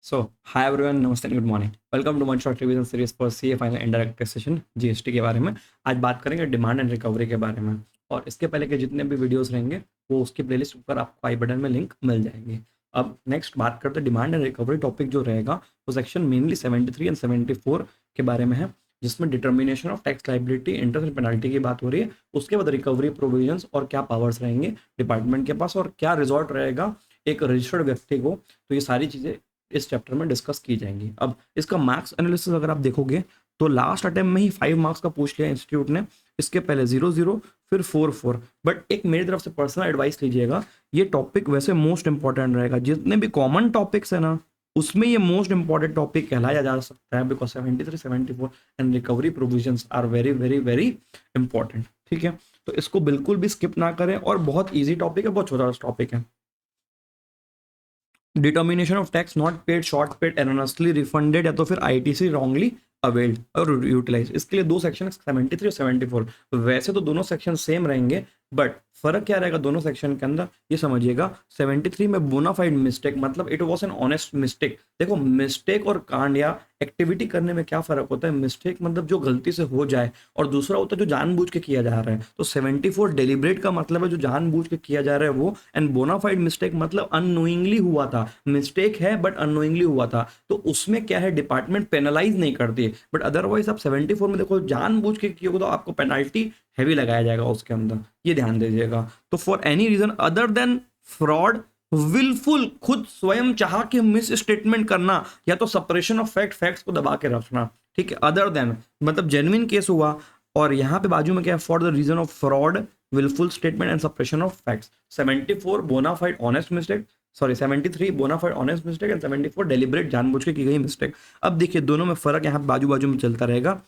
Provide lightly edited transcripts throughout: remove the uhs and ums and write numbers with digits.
So, hi everyone, नमस्ते and good morning. Welcome to one shot revision series for CA final indirect taxation GST के बारे में। आज बात करेंगे डिमांड एंड रिकवरी के बारे में, और इसके पहले के जितने भी वीडियोस रहेंगे वो उसकी प्लेलिस्ट ऊपर आपको आई बटन में लिंक मिल जाएगी। अब नेक्स्ट बात करते हैं डिमांड एंड रिकवरी। टॉपिक जो रहेगा वो सेक्शन मेनली 73 एंड 74 के बारे में है, जिसमें determination of tax liability, interest and penalty की बात हो रही है। उसके बाद रिकवरी प्रोविजंस और क्या पावर्स रहेंगे डिपार्टमेंट के पास, और क्या रिजॉर्ट रहेगा एक रजिस्टर्ड व्यक्ति को। तो ये सारी चीज़ें इस चैप्टर में डिस्कस की जाएंगी। अब इसका मार्क्स एनालिसिस अगर आप देखोगे तो लास्ट अटेम्प्ट में ही 5 मार्क्स का पूछ लिया इंस्टीट्यूट ने। इसके पहले 0-0 फिर 4-4। बट एक मेरी तरफ से पर्सनल एडवाइस लीजिएगा, ये टॉपिक वैसे मोस्ट इंपॉर्टेंट रहेगा। जितने भी कॉमन टॉपिक्स है ना, उसमें ये मोस्ट इंपॉर्टेंट टॉपिक कहलाया जा सकता है, because 73, 74 and recovery provisions are very very very important. ठीक है, तो इसको बिल्कुल भी स्किप ना करें, और बहुत ईजी टॉपिक है, बहुत छोटा टॉपिक है। Determination of tax not paid, short paid, erroneously refunded, या तो फिर आईटीसी रॉन्गली अवेल्ड और यूटिलाइज। इसके लिए दो सेक्शन 73 और 74। वैसे तो दोनों सेक्शन सेम रहेंगे, बट फर्क क्या रहेगा दोनों सेक्शन के अंदर ये समझिएगा। 73 में बोनाफाइड मिस्टेक मतलब it was an honest mistake. देखो, मिस्टेक और कांड या एक्टिविटी करने में क्या फर्क होता है। मिस्टेक मतलब जो गलती से हो जाए, और दूसरा होता है जो जानबूझ के किया जा रहा है। तो 74 डेलिब्रेट का मतलब है जो जानबूझ के किया जा रहा है वो, एंड बोनाफाइड मिस्टेक मतलब अननोइंगली हुआ था। मिस्टेक है बट अननोइंगली हुआ था, तो उसमें क्या है, डिपार्टमेंट पेनलाइज नहीं करती। बट अदरवाइज आप 74 में देखो जानबूझ के किए तो आपको पेनाल्टी हैवी लगाया जाएगा उसके अंदर, ये ध्यान दीजिएगा। तो for any reason other than fraud, wilful, खुद स्वयं चाह के मिस स्टेटमेंट करना, या तो सपरेशन ऑफ फैक्ट्स को दबा के रखना। ठीक है, अदर देन मतलब जेन्युइन केस हुआ, और यहाँ पे बाजू में क्या है, for the reason of fraud, wilful statement and suppression of facts. 74 bona fide honest mistake, sorry 73 bona fide honest mistake, and 74 deliberate जानबूझ के की गई मिस्टेक। अब देखिए दोनों में फर्क यहाँ बाजू बाजू में चलता रहेगा।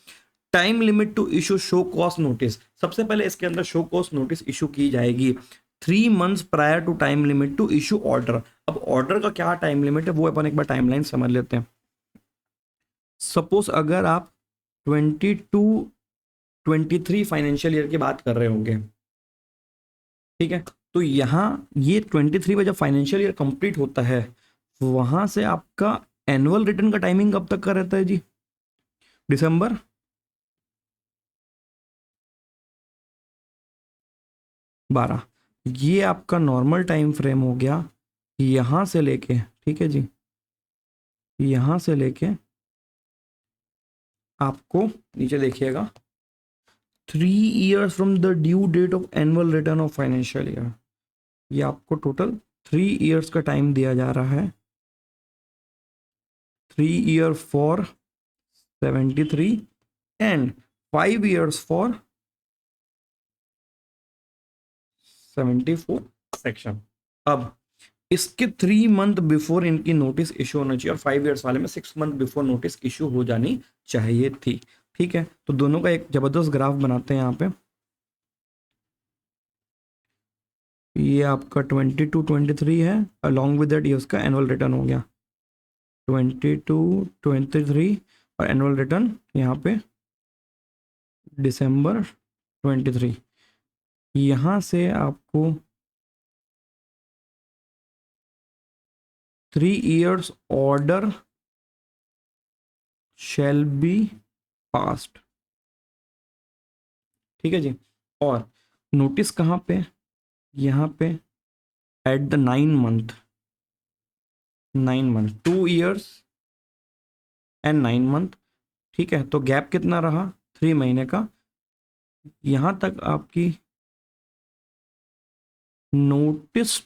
Time limit to issue show cause notice, सबसे पहले इसके अंदर शो कॉस्ट नोटिस इशू की जाएगी 3 months prior to time limit to issue order. अब ऑर्डर का क्या टाइम लिमिट है वो अपन एक बार टाइमलाइन समझ लेते हैं। सपोज अगर आप 22-23 फाइनेंशियल ईयर की बात कर रहे होंगे, ठीक है, तो यहाँ ये 23 में जब फाइनेंशियल ईयर कंप्लीट होता है, वहां से आपका एनुअल रिटर्न का टाइमिंग कब तक का रहता है जी? दिसंबर 12। ये आपका नॉर्मल टाइम फ्रेम हो गया यहां से लेके, ठीक है जी, यहां से लेके आपको नीचे देखिएगा 3 years from the due date of annual return of financial year. ये आपको टोटल 3 years का टाइम दिया जा रहा है। 3 year for 73 and 5 years for 74 section. अब इसके 3 मंथ बिफोर इनकी नोटिस इशू होना चाहिए, और 5 years वाले में 6 मंथ बिफोर नोटिस इशू हो जानी चाहिए थी। ठीक है, तो दोनों का एक जबरदस्त ग्राफ बनाते हैं यहाँ पे। ये आपका 22-23 है, अलॉन्ग विद दैट ये उसका एनुअल रिटर्न हो गया 22-23, और एनुअल रिटर्न यहाँ पे दिसंबर 23। यहाँ से आपको 3 years order shall be passed. ठीक है जी, और नोटिस कहाँ पे, यहाँ पे at the 9 month, 9 month, 2 years and 9 month। ठीक है, तो गैप कितना रहा, 3 महीने का। यहाँ तक आपकी notice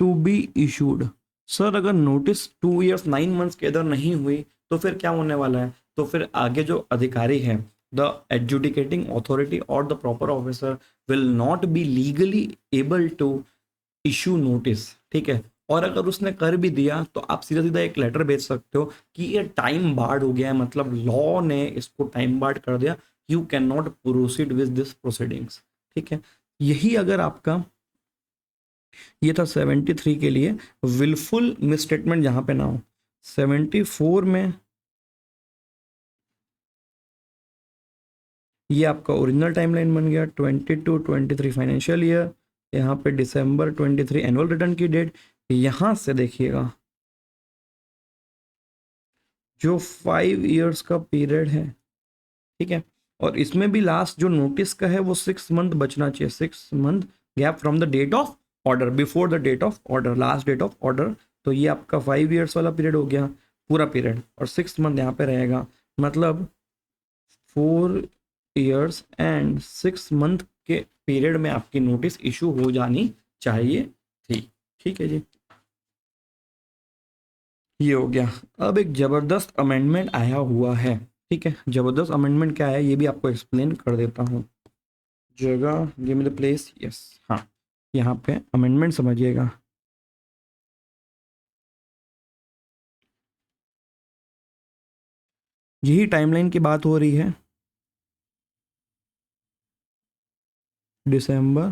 to be issued. Sir अगर नोटिस 2 years 9 months के अंदर नहीं हुई तो फिर क्या होने वाला है? तो फिर आगे जो अधिकारी है, द एडजुडिकेटिंग अथॉरिटी और the proper officer will not be legally able to issue notice. ठीक है, और अगर उसने कर भी दिया तो आप सीधा सीधा एक लेटर भेज सकते हो कि ये टाइम बार्ड हो गया है, मतलब लॉ ने इसको टाइम बार्ड कर दिया, you can not proceed with this proceedings. ठीक है, यही अगर आपका ये था 73 के लिए, विलफुल मिसस्टेटमेंट जहां पे ना हो। 74 में ये आपका ओरिजिनल टाइमलाइन बन गया 22-23 फाइनेंशियल ईयर, यहाँ पे दिसंबर 23 एनुअल रिटर्न की डेट। यहाँ से देखिएगा जो 5 years का पीरियड है, ठीक है, और इसमें भी लास्ट जो नोटिस का है वो 6 month बचना चाहिए, 6 month gap from the date of order, before the date of order, last date of order. तो ये आपका 5 years वाला पीरियड हो गया पूरा पीरियड, और 6 month यहाँ पे रहेगा, मतलब 4 years एंड 6 month के पीरियड में आपकी नोटिस इशू हो जानी चाहिए थी। ठीक है जी, ये हो गया। अब एक जबरदस्त अमेंडमेंट आया हुआ है, ठीक है, जबरदस्त अमेंडमेंट क्या है ये भी आपको एक्सप्लेन कर देता हूँ। जगह, give me the place, yes, हाँ, यहाँ पे अमेंडमेंट समझिएगा। यही टाइमलाइन की बात हो रही है, दिसंबर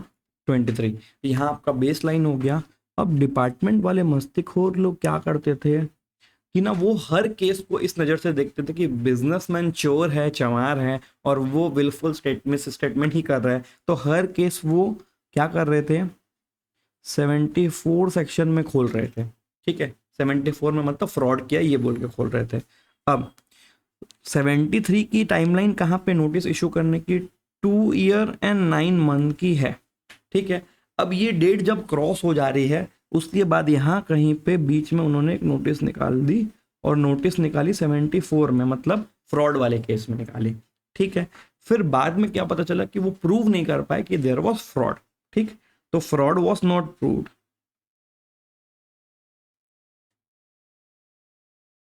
23, यहाँ आपका बेस लाइन हो गया। अब डिपार्टमेंट वाले मस्तिखोर लोग क्या करते थे कि ना, वो हर केस को इस नज़र से देखते थे कि बिजनेसमैन चोर है, चमार है, और वो विलफुल स्टेटमेंट ही कर रहा है, तो हर केस वो क्या कर रहे थे, 74 सेक्शन में खोल रहे थे। ठीक है, 74 में मतलब फ्रॉड किया ये बोल के खोल रहे थे। अब 73 की टाइमलाइन कहाँ पे नोटिस इशू करने की, 2 year and 9 month की है। ठीक है, अब ये डेट जब क्रॉस हो जा रही है, उसके बाद यहाँ कहीं पे बीच में उन्होंने एक नोटिस निकाल दी, और नोटिस निकाली 74 में, मतलब फ्रॉड वाले केस में निकाली। ठीक है, फिर बाद में क्या पता चला कि वो प्रूव नहीं कर पाए कि देयर वॉज फ्रॉड। ठीक, तो fraud was not proved,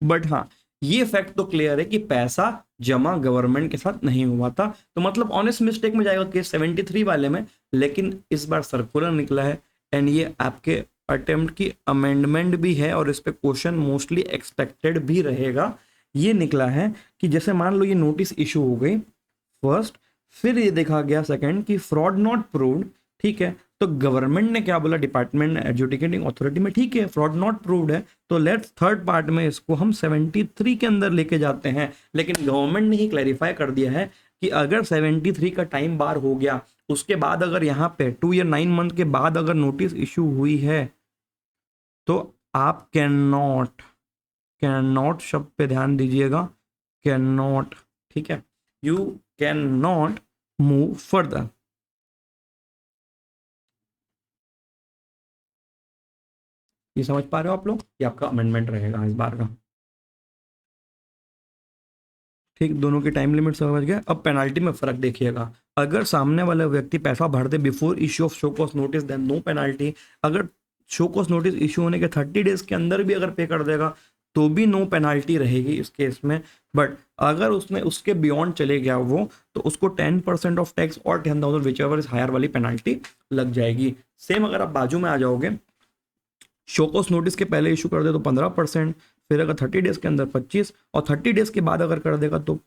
but हाँ, ये फैक्ट तो क्लियर है कि पैसा जमा गवर्नमेंट के साथ नहीं हुआ था, तो मतलब ऑनेस्ट मिस्टेक में जाएगा केस 73 वाले में। लेकिन इस बार सर्कुलर निकला है, एंड ये आपके अटेम्प्ट की अमेंडमेंट भी है, और इस पे क्वेश्चन मोस्टली एक्सपेक्टेड भी रहेगा। ये निकला है कि जैसे मान लो ये नोटिस इशू हो गई फर्स्ट, फिर ये देखा गया सेकंड कि फ्रॉड नॉट प्रूव्ड। ठीक है, तो गवर्नमेंट ने क्या बोला, डिपार्टमेंट एडजुडिकेटिंग अथॉरिटी में, ठीक है फ्रॉड नॉट प्रूव्ड है, तो लेट्स थर्ड पार्ट में इसको हम 73 के अंदर लेके जाते हैं। लेकिन गवर्नमेंट ने ही क्लैरिफाई कर दिया है कि अगर 73 का टाइम बार हो गया, उसके बाद अगर यहाँ पे 2 year 9 month के बाद अगर नोटिस इशू हुई है, तो आप कैन नॉट शब्द पे ध्यान दीजिएगा, कैन नॉट, ठीक है, you can not move further. ये समझ पा रहे हो आप लोग, ये आपका अमेंडमेंट रहेगा इस बार का। ठीक, दोनों की टाइम लिमिट समझ गए। अब पेनाल्टी में फर्क देखिएगा, अगर सामने वाला व्यक्ति पैसा भर दे before issue of show cause notice, then no penalty. अगर शो कॉस्ट नोटिस इशू होने के 30 डेज के अंदर भी अगर पे कर देगा, तो भी नो पेनाल्टी रहेगी इस केस में। बट अगर उसने उसके बियॉन्ड चले गया वो, तो उसको 10% ऑफ टैक्स और 10,000 विच एवर इज हायर वाली पेनाल्टी लग जाएगी। सेम अगर आप बाजू में आ जाओगे, शो कॉस्ट नोटिस के पहले इशू कर दे तो 15%, फिर अगर 30 डेज के अंदर 25, और 30 डेज के बाद अगर कर देगा तो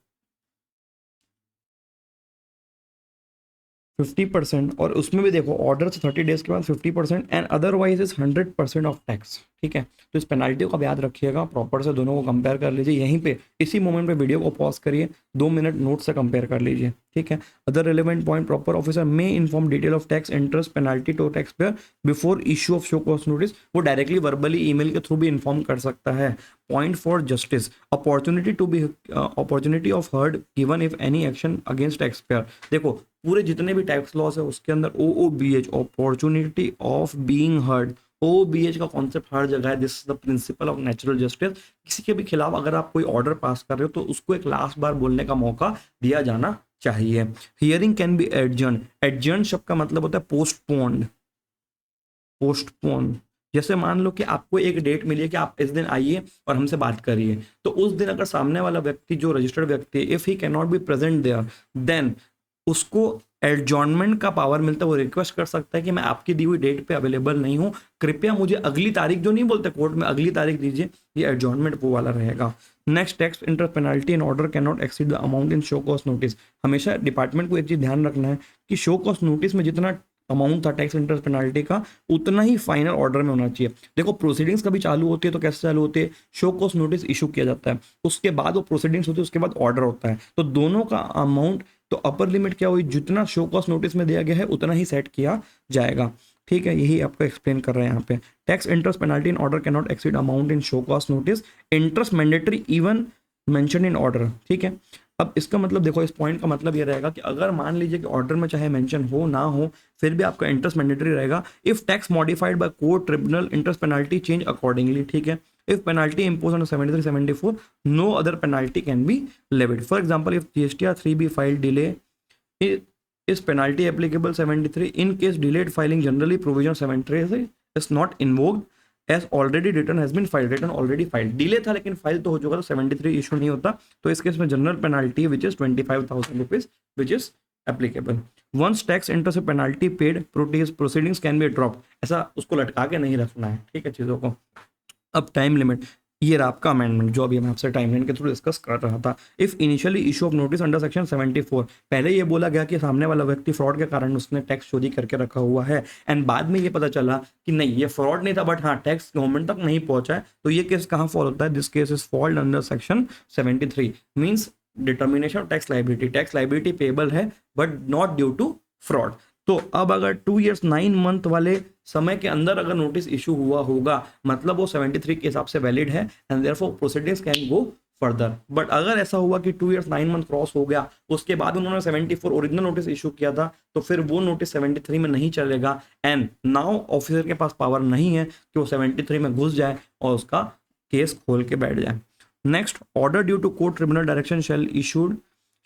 50%, और उसमें भी देखो ऑर्डर से 30 डेज के बाद 50%, and otherwise is 100% of tax. ठीक है, तो इस पेनाल्टी को आप याद रखिएगा, प्रॉपर से दोनों को कंपेयर कर लीजिए, यहीं पे इसी मोमेंट पे वीडियो को पॉज करिए, 2 मिनट नोट से कंपेयर कर लीजिए। ठीक है, other relevant point, proper officer may inform detail of tax, interest, penalty to taxpayer before issue of show cause notice. वो डायरेक्टली वर्बली ईमेल के थ्रू भी इन्फॉर्म कर सकता है। Point for justice, opportunity of heard given if any action against taxpayer. देखो पूरे जितने भी टैक्स लॉस है उसके अंदर OOBH, opportunity of being heard, OOBH का कॉन्सेप्ट हर जगह है। This is the principle of natural justice. किसी के भी खिलाफ अगर आप कोई ऑर्डर पास कर रहे हो, तो उसको एक लास्ट बार बोलने का मौका दिया जाना चाहिए। Hearing can be adjourn, adjourn शब्द का मतलब होता है पोस्टपोन्ड, पोस्टपोन। जैसे मान लो कि आपको एक डेट मिली है कि आप इस दिन आइए और हमसे बात करिए, तो उस दिन अगर सामने वाला व्यक्ति जो रजिस्टर्ड व्यक्ति है, if he can not be present there, then उसको एडजॉर्नमेंट का पावर मिलता है। वो रिक्वेस्ट कर सकता है कि मैं आपकी दी हुई डेट पे अवेलेबल नहीं हूँ, कृपया मुझे अगली तारीख, जो नहीं बोलते कोर्ट में, अगली तारीख दीजिए। ये एडजॉर्नमेंट वो वाला रहेगा। Next, tax interest penalty in order can not exceed the amount in show cause notice. हमेशा डिपार्टमेंट को एक चीज ध्यान रखना है कि शो कॉस्ट नोटिस में जितना अमाउंट था टैक्स इंटरेस्ट पेनाल्टी का, उतना ही फाइनल ऑर्डर में होना चाहिए। देखो प्रोसीडिंग्स कभी चालू होती है तो कैसे चालू होती है, शो कॉस्ट नोटिस इशू किया जाता है, उसके बाद वो प्रोसीडिंग्स होती है, उसके बाद ऑर्डर होता है, तो दोनों का अमाउंट, तो अपर लिमिट क्या हुई, जितना शो कॉस्ट नोटिस में दिया गया है उतना ही सेट किया जाएगा। ठीक है, यही आपको एक्सप्लेन कर रहे हैं यहाँ पे। Tax interest penalty in order can not exceed amount in show cause notice, interest mandatory even mention in order. ठीक है, अब इसका मतलब देखो, इस पॉइंट का मतलब ये रहेगा कि अगर मान लीजिए कि ऑर्डर में चाहे मेंशन हो ना हो, फिर भी आपका इंटरेस्ट मैंडेटरी रहेगा। If tax modified by court tribunal, interest penalty change accordingly. ठीक है, if penalty impose on 73, 74, no other penalty can be levied. For example, if GSTR 3B file delay is penalty applicable 73 in case delayed filing, generally provision 73 is not invoked as already return has been filed, return already filed, delay था लेकिन file तो हो चुका, तो 73 issue नहीं होता। तो इस केस में general penalty which is 25,000 rupees which is applicable. Once tax interest penalty paid, proceedings can be drop. ऐसा उसको लटका के नहीं रखना है, ठीक है, चीज़ों को। अब टाइम लिमिट, ये रहा आपका अमेंडमेंट जो अभी मैं आपसे टाइमलाइन के थ्रू डिस्कस कर रहा था। If initially issue of notice under section 74, पहले ये बोला गया कि सामने वाला व्यक्ति फ्रॉड के कारण उसने टैक्स चोरी करके रखा हुआ है, एंड बाद में ये पता चला कि नहीं ये फ्रॉड नहीं था, बट हाँ टैक्स गवर्नमेंट तक नहीं पहुंचा है, तो ये केस कहाँ फॉल होता है? This case is falled under section 73, means determination of tax liability. Tax liability payable है but not due to fraud. तो अब अगर 2 years 9 month वाले समय के अंदर अगर नोटिस इशू हुआ होगा, मतलब वो 73 के हिसाब से वैलिड है, and therefore proceedings can go further. But अगर ऐसा हुआ कि 2 years 9 month क्रॉस हो गया, उसके बाद उन्होंने 74 ओरिजिनल नोटिस इशू किया था, तो फिर वो नोटिस 73 में नहीं चलेगा, एंड नाउ ऑफिसर के पास पावर नहीं है कि वो 73 में घुस जाए और उसका केस खोल के बैठ जाए। Next, order due to court tribunal direction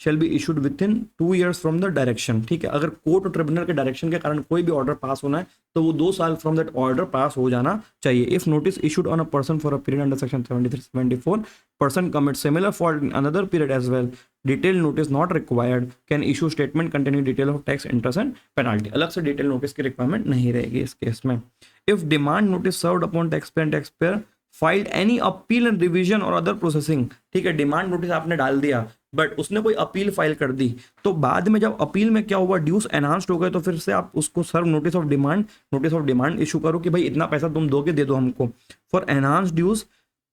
shall be issued within 2 years from the direction। ठीक है, अगर कोर्ट और ट्रिब्यूनल के डायरेक्शन के कारण कोई भी ऑर्डर पास होना है, तो वो 2 साल फ्रॉम दैट ऑर्डर पास हो जाना चाहिए। If notice issued on a person for a period under section 73, 74, person commit similar fault in another period as well, detail notice not required, can issue statement containing detail of tax interest and penalty. अलग से detail notice की requirement नहीं रहेगी इस case में। If demand notice served upon tax payer filed any appeal and revision और other processing. ठीक है, डिमांड नोटिस आपने डाल दिया, बट उसने कोई अपील फाइल कर दी, तो बाद में जब अपील में क्या हुआ, ड्यूज एनहांस्ड हो गए, तो फिर से आप उसको serve notice of demand issue करो कि भाई इतना पैसा तुम दोगे, दे दो हमको। For enhanced dues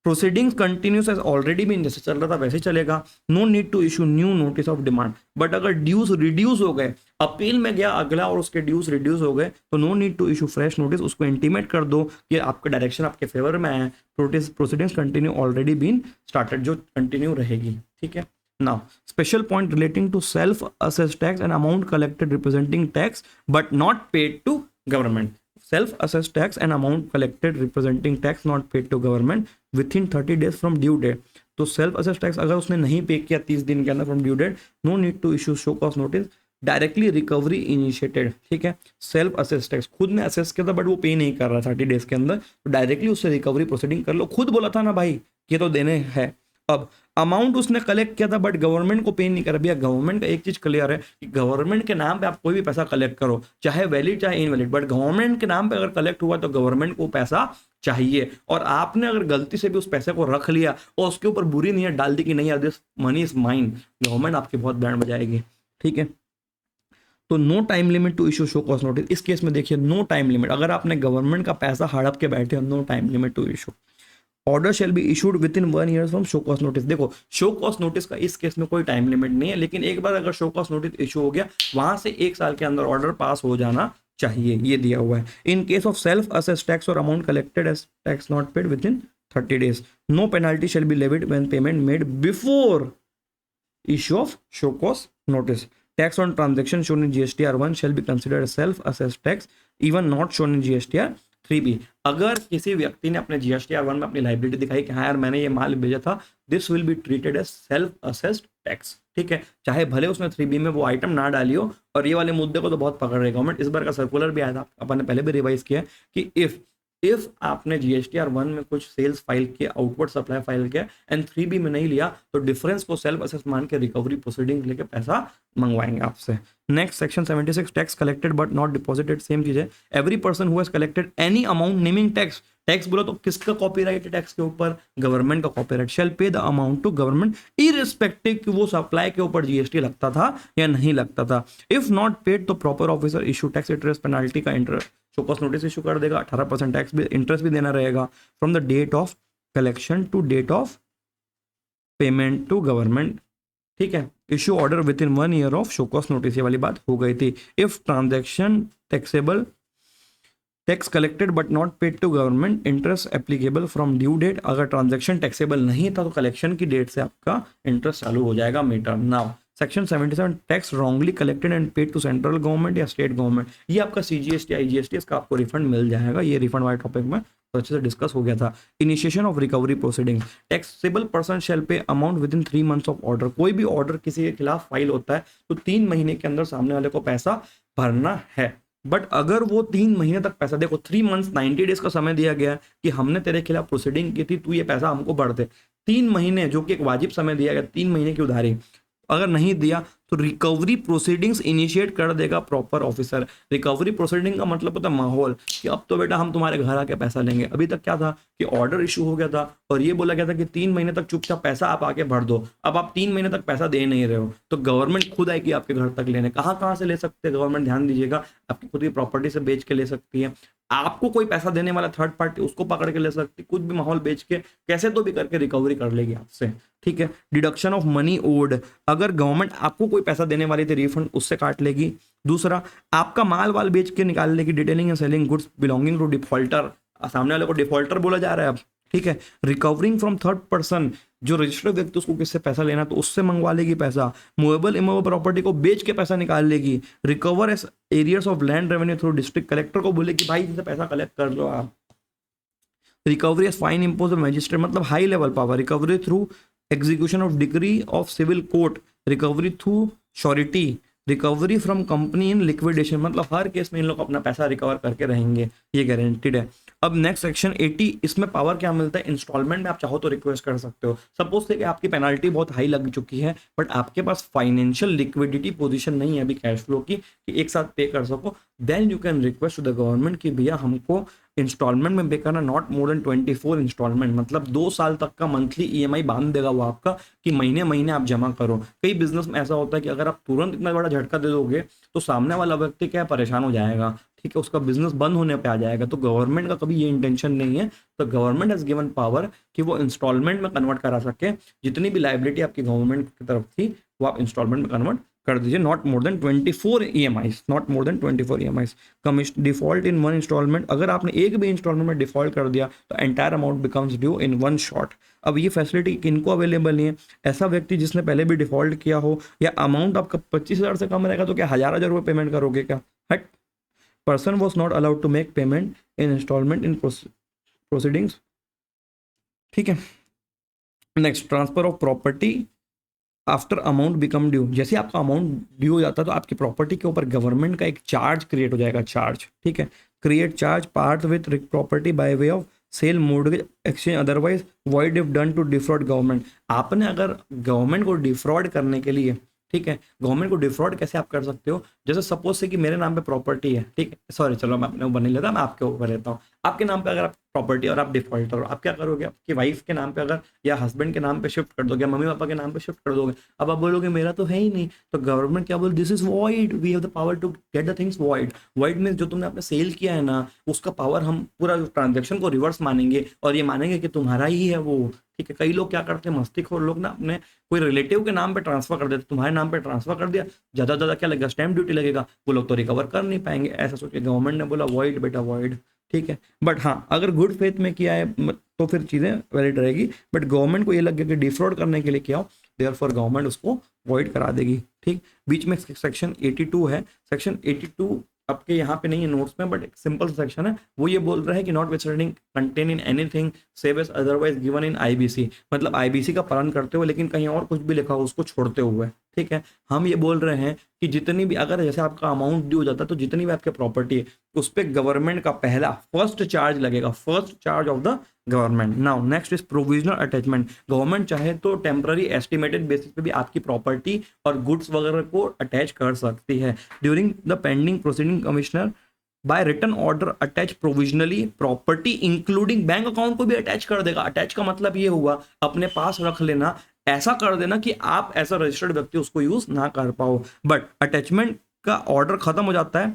proceedings continues as already been, जैसे चल रहा था वैसे चलेगा, no need to issue new notice of demand. But अगर ड्यूज रिड्यूस हो गए, अपील में गया अगला और उसके ड्यूज रिड्यूस हो गए, तो no need to issue fresh notice, उसको इंटीमेट कर दो कि आपका डायरेक्शन आपके फेवर में है, proceedings continue already been started, जो कंटिन्यू रहेगी। ठीक है, now special point relating to self assessed tax and amount collected representing tax but not paid to government. Self assessed tax and amount collected representing tax not paid to government within 30 days from due date. तो self assessed tax अगर उसने नहीं pay किया 30 दिन के अंदर from due date, no need to issue show cause notice, directly recovery initiated. ठीक है, सेल्फ असेस टैक्स खुद ने असेस किया था बट वो पे नहीं कर रहा 30 days के अंदर, तो डायरेक्टली उससे रिकवरी प्रोसीडिंग कर लो। खुद बोला था ना भाई ये तो देने हैं। अब अमाउंट उसने कलेक्ट किया था बट गवर्नमेंट को पे नहीं कर, भैया गवर्नमेंट का एक चीज क्लियर है कि गवर्नमेंट के नाम पे आप कोई भी पैसा कलेक्ट करो, चाहे वैलिड चाहे इनवैलिड, बट गवर्नमेंट के नाम पे अगर कलेक्ट हुआ तो गवर्नमेंट को पैसा चाहिए। और आपने अगर गलती से भी उस पैसे को रख लिया और उसके ऊपर बुरी नीयत डाल दी कि नहीं यार this money is mine, government आपकी बहुत बैंड बजाएगी। ठीक है, तो no time limit to issue show cause notice. इस केस में देखिए नो टाइम लिमिट, अगर आपने गवर्नमेंट का पैसा हड़प के बैठे हो, no time limit to issue. Order shall be issued within 1 year from show cause notice. देखो शो कॉस्ट नोटिस का इस केस में कोई टाइम लिमिट नहीं है, लेकिन एक बार अगर शो कॉस्ट नोटिस इशू हो गया, वहां से 1 साल के अंदर ऑर्डर पास हो जाना चाहिए, ये दिया हुआ है। In case of self assessed tax और amount collected as tax not paid within 30 days, no penalty shall be levied when payment made before issue of show cause notice. Tax on transaction shown in GSTR 1 shall be considered a self-assessed tax, even not shown in GSTR 3B। अगर किसी व्यक्ति ने अपने GSTR 1 में अपनी liability दिखाई कि हाँ यार मैंने ये माल भेजा था, this will be treated as self assessed tax. ठीक है, चाहे भले उसने 3B में वो आइटम ना डाली हो। और ये वाले मुद्दे को तो बहुत पकड़ रही है गवर्नमेंट। इस बार का सर्कुलर भी आया था, अपन ने पहले भी रिवाइज किया है कि इफ आपने GSTR 1 में कुछ सेल्स फाइल किया, आउटवर्ड सप्लाई फाइल किया, एंड 3B में नहीं लिया, तो डिफरेंस को सेल्फ असेस मान के रिकवरी प्रोसीडिंग लेके पैसा मंगवाएंगे आपसे। Next section 76 tax collected but not deposited. Same चीज है, every person who has collected any amount naming tax, tax बोलो तो किसका कॉपीराइट है टैक्स के ऊपर? गवर्नमेंट का copyright. Shall pay the amount to government irrespective कि वो सप्लाई के ऊपर GST लगता था या नहीं लगता था। इफ नॉट पेड तो proper officer issue tax interest penalty का interest show cause notice issue कर देगा। 18% टैक्स भी इंटरेस्ट भी देना रहेगा from the date of collection to date of payment to government. ठीक है, issue order within 1 year of show cause notice, ये वाली बात हो गई थी। If transaction taxable tax collected but not paid to government, interest applicable from due date. अगर transaction taxable नहीं था तो कलेक्शन की डेट से आपका इंटरेस्ट चालू हो जाएगा meter. Now section 77 tax wrongly collected and paid to central government या स्टेट गवर्नमेंट, ये आपका सीजीएसटी आईजीएसटी इसका आपको रिफंड मिल जाएगा। ये रिफंड वाले टॉपिक में तो अच्छे से डिस्कस हो गया था। Initiation of recovery proceeding, taxable person shall pay amount within 3 months of order. कोई भी ऑर्डर किसी के खिलाफ फाइल होता है तो 3 महीने के अंदर सामने वाले को पैसा भरना है। बट अगर वो 3 महीने तक पैसा, देखो 3 मंथ्स 90 डेज का समय दिया गया है कि हमने तेरे खिलाफ प्रोसीडिंग की थी, तू ये पैसा हमको भर दे। 3 महीने जो कि एक वाजिब समय दिया गया, 3 महीने की उधारी अगर नहीं दिया तो रिकवरी प्रोसीडिंग्स इनिशिएट कर देगा प्रॉपर ऑफिसर। रिकवरी प्रोसीडिंग का मतलब होता है माहौल कि अब तो बेटा हम तुम्हारे घर आके पैसा लेंगे। अभी तक क्या था कि ऑर्डर इशू हो गया था और ये बोला गया था कि 3 महीने तक चुपचाप पैसा आप आके भर दो। अब आप 3 महीने तक पैसा दे नहीं रहे हो तो गवर्नमेंट खुद आएगी आपके घर तक लेने। कहाँ से ले सकते हैं गवर्नमेंट, ध्यान दीजिएगा, आपकी खुद की प्रॉपर्टी से बेच के ले सकती है, आपको कोई पैसा देने वाला थर्ड पार्टी उसको पकड़ के ले सकती, कुछ भी माहौल बेच के कैसे तो भी करके रिकवरी कर लेगी आपसे। ठीक है। डिडक्शन ऑफ मनी ओड, अगर गवर्नमेंट आपको कोई पैसा देने वाली थी रिफंड उससे काट लेगी। दूसरा, आपका माल वाल बेच के निकाल लेगी। Detailing and selling goods belonging to defaulter, सामने वाले को डिफॉल्टर बोला जा रहा है अब। ठीक है। रिकवरिंग फ्रॉम थर्ड पर्सन, जो रजिस्टर्ड व्यक्ति उसको किससे पैसा लेना तो उससे मंगवा लेगी पैसा। मूवेबल इमूवेबल प्रॉपर्टी को बेच के पैसा निकाल लेगी। Recover S arrears of land revenue through district collector को बोले कि भाई इनसे पैसा कलेक्ट कर लो आप। Recovery as fine impose magistrate, मतलब high level power. Recovery through execution of decree of civil court. Recovery through surety. Recovery from company in liquidation, मतलब हर केस में इन लोग अपना पैसा रिकवर करके रहेंगे, ये गारंटीड है। अब नेक्स्ट सेक्शन 80, इसमें पावर क्या मिलता है, इंस्टॉलमेंट में आप चाहो तो रिक्वेस्ट कर सकते हो। सपोज से कि आपकी पेनाल्टी बहुत हाई लग चुकी है बट आपके पास फाइनेंशियल लिक्विडिटी पोजीशन नहीं है अभी कैश फ्लो की कि एक साथ पे कर सको, then you can request to the government कि भैया हमको इंस्टॉलमेंट में पे करना, नॉट मोर देन 24 इंस्टॉलमेंट, मतलब 2 साल तक का मंथली ईएमआई बांध देगा वो आपका कि महीने महीने आप जमा करो। कई बिजनेस में ऐसा होता है कि अगर आप तुरंत इतना बड़ा झटका दे दोगे तो सामने वाला व्यक्ति क्या परेशान हो जाएगा, ठीक है, उसका बिजनेस बंद होने पे आ जाएगा। तो गवर्नमेंट का कभी ये इंटेंशन नहीं है, तो गवर्नमेंट हैज गिवन पावर कि वो इंस्टॉलमेंट में कन्वर्ट करा सके। जितनी भी लाइबिलिटी आपकी गवर्नमेंट की तरफ थी वो आप इंस्टॉलमेंट में कन्वर्ट कर दीजिए, not more than 24 EMIs, not more than 24 EMIs। Default in 1 installment, अगर आपने एक भी इंस्टॉलमेंट में डिफॉल्ट कर दिया तो एंटायर अमाउंट बिकम्स ड्यू इन 1 शॉट। अब ये फैसिलिटी किनको अवेलेबल नहीं है, ऐसा व्यक्ति जिसने पहले भी डिफॉल्ट किया हो या अमाउंट आपका 25,000 से कम रहेगा तो क्या हजार रुपये पेमेंट करोगे क्या, हट। Person was not allowed to make payment in installment in proceedings. ठीक है। Next, transfer of property after amount become due, जैसे आपका अमाउंट ड्यू हो जाता है तो आपकी प्रॉपर्टी के ऊपर गवर्नमेंट का एक चार्ज क्रिएट हो जाएगा, चार्ज। ठीक है। Create charge part with property by way of sale, mortgage, exchange, otherwise void if done to defraud government. आपने अगर गवर्नमेंट को डिफ्रॉड करने के लिए, ठीक है, गवर्नमेंट को डिफ्रॉड कैसे आप कर सकते हो, जैसे सपोज से कि मेरे नाम पे प्रॉपर्टी है, ठीक है, सॉरी चलो मैं अपने ऊपर नहीं लेता, मैं आपके ऊपर लेता हूँ। आपके नाम पे अगर आप प्रॉपर्टी और आप डिफॉल्टर हो, आप क्या करोगे, आपकी वाइफ के नाम पे अगर या हस्बैंड के नाम पे शिफ्ट कर दोगे, मम्मी पापा के नाम पे शिफ्ट कर दोगे। अब आप बोलोगे मेरा तो है ही नहीं, तो गवर्नमेंट क्या बोल, this is void, we have the power to get the things void. Void means जो तुमने आपने सेल किया है ना उसका पावर, हम पूरा ट्रांजेक्शन को रिवर्स मानेंगे और ये मानेंगे कि तुम्हारा ही है वो। ठीक है। कई लोग क्या करते हैं, मस्तीखोर लोग ना, अपने कोई रिलेटिव के नाम पे ट्रांसफर कर देते, तुम्हारे नाम पे ट्रांसफर कर दिया, ज्यादा ज्यादा क्या लगेगा, स्टैम्प ड्यूटी लगेगा, वो लोग तो रिकवर कर नहीं पाएंगे। ऐसा सोच के गवर्नमेंट ने बोला वॉइड बेटा वॉइड। ठीक है। बट हाँ, अगर गुड फेथ में किया है तो फिर चीजें वैलिड रहेगी, बट गवर्नमेंट को ये लग गया कि डिफ्रॉड करने के लिए किया हो, देयरफॉर गवर्नमेंट उसको वॉइड करा देगी। ठीक। बीच में सेक्शन 82 है, सेक्शन 82 आपके यहाँ पे नहीं है नोट्स में, बट एक सिंपल सेक्शन है, वो ये बोल रहा है कि notwithstanding contain in anything save as otherwise given in IBC, मतलब आईबीसी का पालन करते हुए लेकिन कहीं और कुछ भी लिखा हो उसको छोड़ते हुए। ठीक है। हम ये बोल रहे हैं कि जितनी भी, अगर जैसे आपका अमाउंट ड्यू हो जाता है तो जितनी भी आपके प्रॉपर्टी है उस पर गवर्नमेंट का पहला फर्स्ट चार्ज लगेगा, first charge of the government. Now next is provisional attachment. Government चाहे तो टेम्पररी एस्टिमेटेड बेसिस पे भी आपकी प्रॉपर्टी और गुड्स वगैरह को अटैच कर सकती है। During the pending proceeding commissioner by written order attach provisionally property including bank account को भी अटैच कर देगा। अटैच का मतलब ये हुआ अपने पास रख लेना, ऐसा कर देना कि आप ऐसा रजिस्टर्ड व्यक्ति उसको यूज ना कर पाओ। बट अटैचमेंट का ऑर्डर खत्म हो जाता है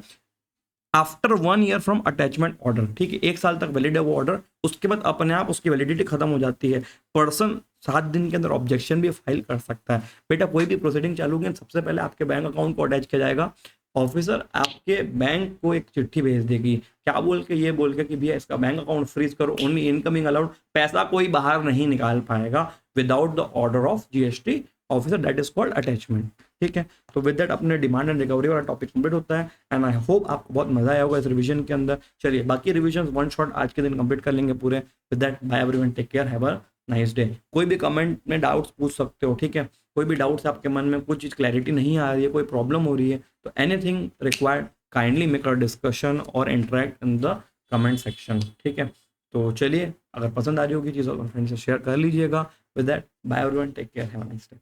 after 1 year from attachment order. ठीक है। 1 साल तक वैलिड है वो ऑर्डर, उसके बाद अपने आप उसकी वैलिडिटी खत्म हो जाती है। पर्सन 7 दिन के अंदर ऑब्जेक्शन भी फाइल कर सकता है। बेटा कोई भी प्रोसीडिंग चालू की सबसे पहले आपके बैंक अकाउंट को अटैच किया जाएगा, ऑफिसर आपके बैंक को एक चिट्ठी भेज देगी, क्या बोल के, ये बोल के कि भैया इसका बैंक अकाउंट फ्रीज करो, ओनली इनकमिंग अलाउड, पैसा कोई बाहर नहीं निकाल पाएगा without the order of GST officer, that is called attachment. ठीक है, तो विद दैट अपने डिमांड एंड रिकवरी वाला टॉपिक कंप्लीट होता है, एंड आई होप आपको बहुत मजा आया होगा इस रिवीजन के अंदर। चलिए बाकी रिवीजन वन शॉट आज के दिन कंप्लीट कर लेंगे पूरे। With that bye everyone, take care, have a nice day. कोई भी कमेंट में डाउट्स पूछ सकते हो, ठीक है, कोई भी डाउट्स आपके मन में, कुछ चीज़ क्लैरिटी नहीं आ रही है, कोई प्रॉब्लम हो रही है, तो anything required kindly make a discussion और interact in the comment section. ठीक है, तो चलिए अगर पसंद आ रही होगी चीज़, फ्रेंड से शेयर कर लीजिएगा। With that bye everyone, take care, have a nice day.